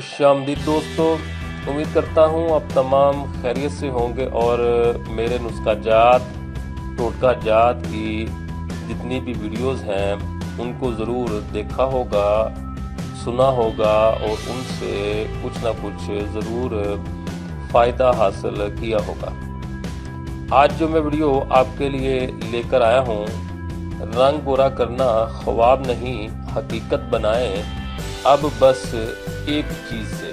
खुश आमदीद दोस्तों, उम्मीद करता हूँ आप तमाम खैरियत से होंगे और मेरे नुस्खा जात टोटका जात की जितनी भी वीडियोस हैं उनको ज़रूर देखा होगा, सुना होगा और उनसे कुछ ना कुछ ज़रूर फ़ायदा हासिल किया होगा। आज जो मैं वीडियो आपके लिए लेकर आया हूँ, रंग गोरा करना ख्वाब नहीं हकीकत बनाएं अब बस एक चीज़ से।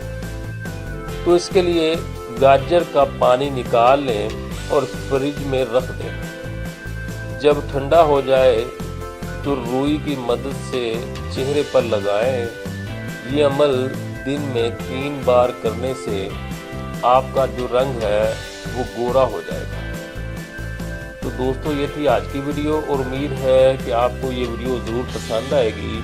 तो इसके लिए गाजर का पानी निकाल लें और फ्रिज में रख दें। जब ठंडा हो जाए तो रुई की मदद से चेहरे पर लगाएं। ये अमल दिन में 3 बार करने से आपका जो रंग है वो गोरा हो जाएगा। तो दोस्तों, ये थी आज की वीडियो और उम्मीद है कि आपको ये वीडियो ज़रूर पसंद आएगी।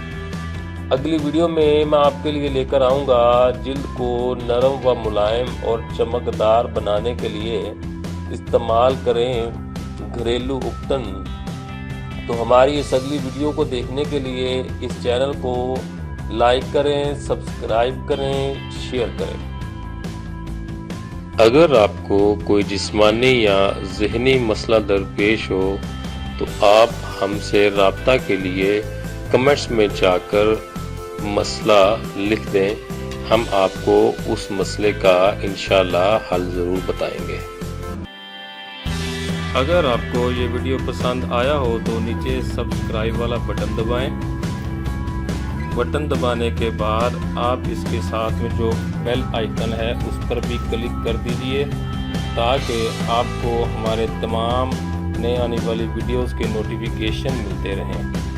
अगली वीडियो में मैं आपके लिए लेकर आऊँगा जिल्द को नरम व मुलायम और चमकदार बनाने के लिए इस्तेमाल करें घरेलू उपटन। तो हमारी इस अगली वीडियो को देखने के लिए इस चैनल को लाइक करें, सब्सक्राइब करें, शेयर करें। अगर आपको कोई जिस्मानी या ज़हनी मसला दरपेश हो तो आप हमसे राब्ता के लिए कमेंट्स में जाकर मसला लिख दें। हम आपको उस मसले का इंशाअल्लाह हल ज़रूर बताएंगे। अगर आपको ये वीडियो पसंद आया हो तो नीचे सब्सक्राइब वाला बटन दबाएं। बटन दबाने के बाद आप इसके साथ में जो बेल आइकन है उस पर भी क्लिक कर दीजिए ताकि आपको हमारे तमाम नए आने वाली वीडियोस के नोटिफिकेशन मिलते रहें।